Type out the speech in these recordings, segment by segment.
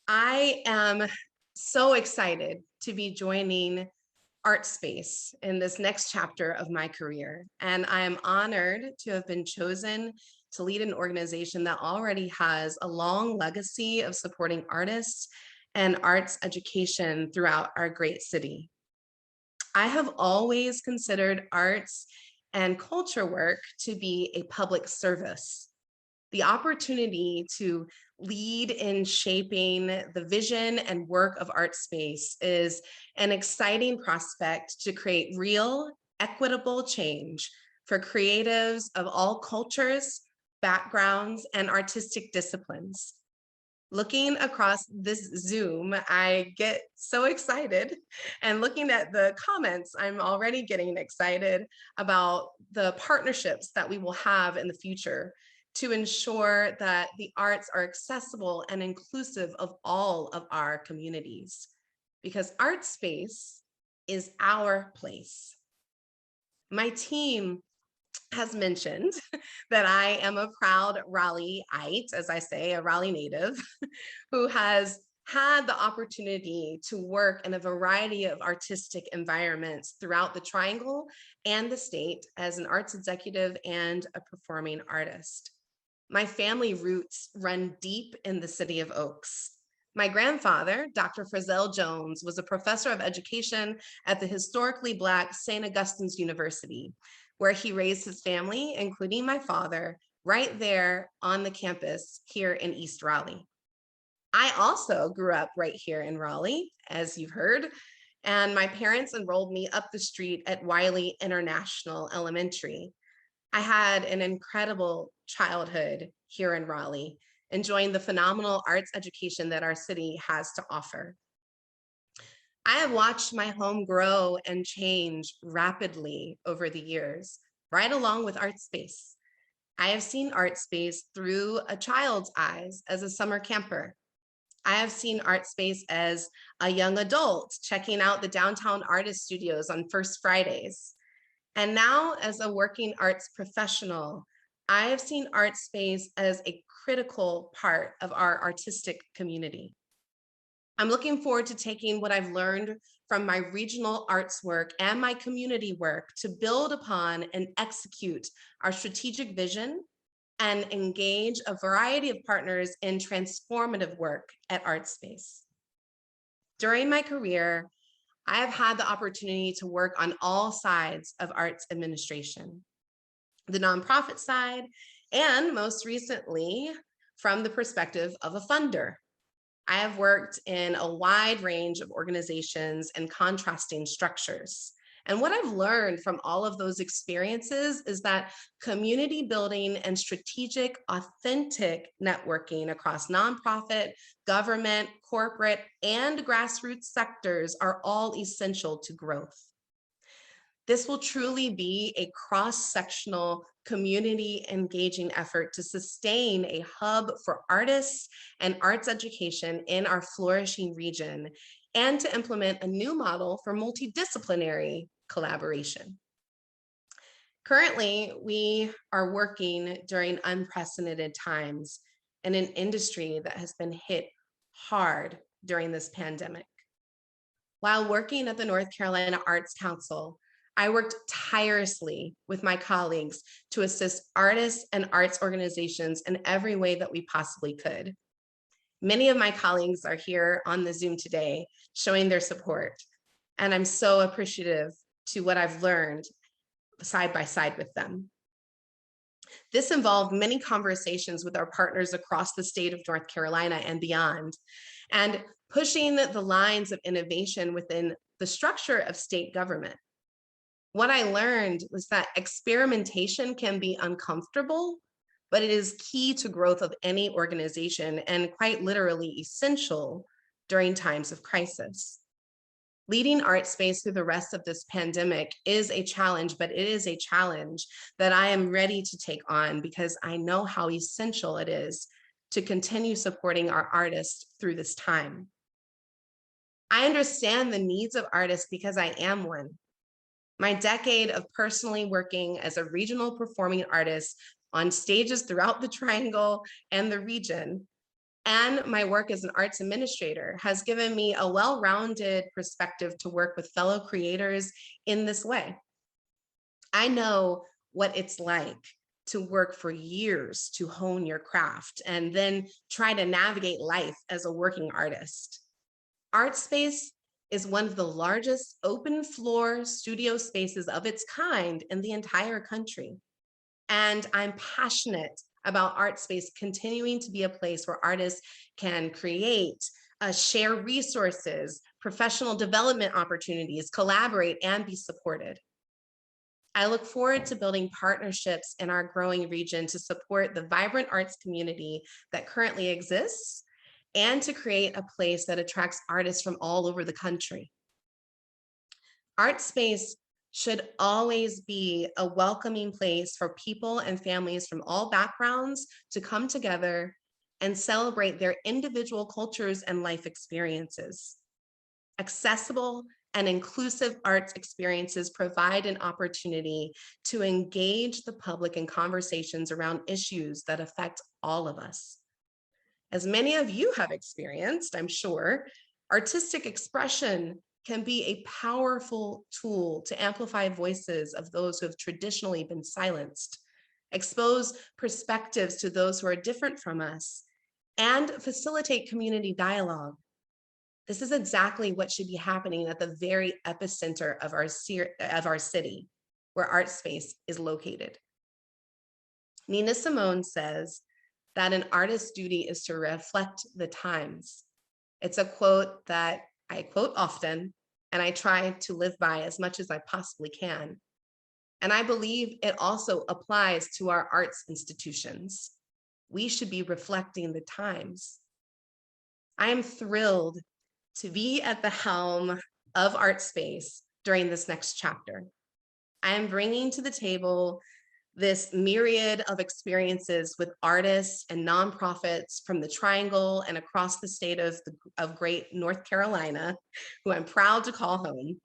I am so excited to be joining Artspace in this next chapter of my career. And I am honored to have been chosen to lead an organization that already has a long legacy of supporting artists and arts education throughout our great city. I have always considered arts and culture work to be a public service. The opportunity to lead in shaping the vision and work of Artspace is an exciting prospect to create real, equitable change for creatives of all cultures, backgrounds, and artistic disciplines. Looking across this Zoom, I get so excited. And looking at the comments, I'm already getting excited about the partnerships that we will have in the future to ensure that the arts are accessible and inclusive of all of our communities. Because art space is our place. My team has mentioned that I am a proud Raleighite, as I say, a Raleigh native, who has had the opportunity to work in a variety of artistic environments throughout the Triangle and the state as an arts executive and a performing artist. My family roots run deep in the city of Oaks. My grandfather, Dr. Frizzell Jones, was a professor of education at the historically Black St. Augustine's University, where he raised his family, including my father, right there on the campus here in East Raleigh. I also grew up right here in Raleigh, as you've heard, and my parents enrolled me up the street at Wiley International Elementary. I had an incredible childhood here in Raleigh, enjoying the phenomenal arts education that our city has to offer. I have watched my home grow and change rapidly over the years, right along with Artspace. I have seen Artspace through a child's eyes as a summer camper. I have seen Artspace as a young adult checking out the downtown artist studios on First Fridays. And now as a working arts professional, I have seen Artspace as a critical part of our artistic community. I'm looking forward to taking what I've learned from my regional arts work and my community work to build upon and execute our strategic vision and engage a variety of partners in transformative work at Artspace. During my career, I have had the opportunity to work on all sides of arts administration, the nonprofit side, and most recently, from the perspective of a funder. I have worked in a wide range of organizations and contrasting structures. And what I've learned from all of those experiences is that community building and strategic, authentic networking across nonprofit, government, corporate, and grassroots sectors are all essential to growth. This will truly be a cross-sectional, community engaging effort to sustain a hub for artists and arts education in our flourishing region, and to implement a new model for multidisciplinary collaboration. Currently, we are working during unprecedented times in an industry that has been hit hard during this pandemic. While working at the North Carolina Arts Council, I worked tirelessly with my colleagues to assist artists and arts organizations in every way that we possibly could. Many of my colleagues are here on the Zoom today showing their support, and I'm so appreciative to what I've learned side by side with them. This involved many conversations with our partners across the state of North Carolina and beyond, and pushing the lines of innovation within the structure of state government. What I learned was that experimentation can be uncomfortable, but it is key to growth of any organization and quite literally essential during times of crisis. Leading Artspace through the rest of this pandemic is a challenge, but it is a challenge that I am ready to take on because I know how essential it is to continue supporting our artists through this time. I understand the needs of artists because I am one. My decade of personally working as a regional performing artist on stages throughout the Triangle and the region And my work as an arts administrator has given me a well-rounded perspective to work with fellow creators in this way. I know what it's like to work for years to hone your craft and then try to navigate life as a working artist. Artspace is one of the largest open floor studio spaces of its kind in the entire country. And I'm passionate about Artspace continuing to be a place where artists can create, share resources, professional development opportunities, collaborate, and be supported. I look forward to building partnerships in our growing region to support the vibrant arts community that currently exists and to create a place that attracts artists from all over the country. Artspace should always be a welcoming place for people and families from all backgrounds to come together and celebrate their individual cultures and life experiences. Accessible and inclusive arts experiences provide an opportunity to engage the public in conversations around issues that affect all of us. As many of you have experienced, I'm sure, artistic expression can be a powerful tool to amplify voices of those who have traditionally been silenced, expose perspectives to those who are different from us, and facilitate community dialogue. This is exactly what should be happening at the very epicenter of our city, where Artspace is located. Nina Simone says that an artist's duty is to reflect the times. It's a quote that I quote often, and I try to live by as much as I possibly can. And I believe it also applies to our arts institutions. We should be reflecting the times. I am thrilled to be at the helm of Artspace during this next chapter. I am bringing to the table this myriad of experiences with artists and nonprofits from the Triangle and across the state of great North Carolina, who I'm proud to call home.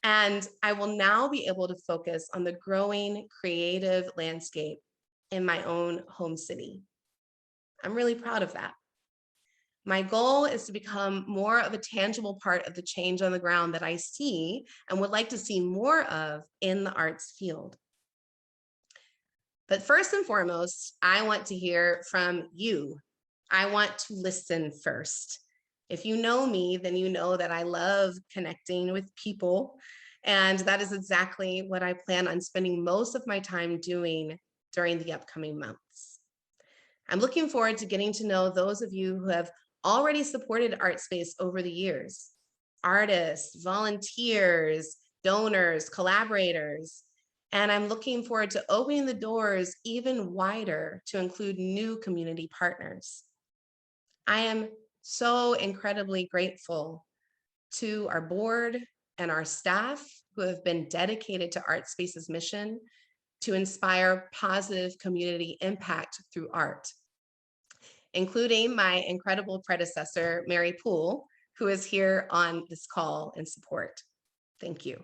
And I will now be able to focus on the growing creative landscape in my own home city. I'm really proud of that. My goal is to become more of a tangible part of the change on the ground that I see and would like to see more of in the arts field. But first and foremost, I want to hear from you. I want to listen first. If you know me, then you know that I love connecting with people, and that is exactly what I plan on spending most of my time doing during the upcoming months. I'm looking forward to getting to know those of you who have already supported Artspace over the years: artists, volunteers, donors, collaborators. And I'm looking forward to opening the doors even wider to include new community partners. I am so incredibly grateful to our board and our staff who have been dedicated to Artspace's mission to inspire positive community impact through art, including my incredible predecessor, Mary Poole, who is here on this call in support. Thank you.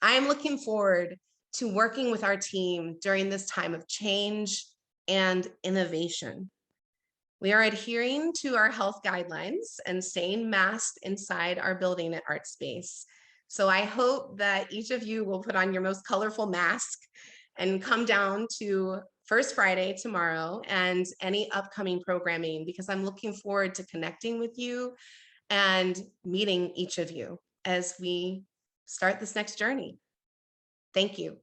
I am looking forward to working with our team during this time of change and innovation. We are adhering to our health guidelines and staying masked inside our building at Artspace. So I hope that each of you will put on your most colorful mask and come down to First Friday tomorrow and any upcoming programming, because I'm looking forward to connecting with you and meeting each of you as we start this next journey. Thank you.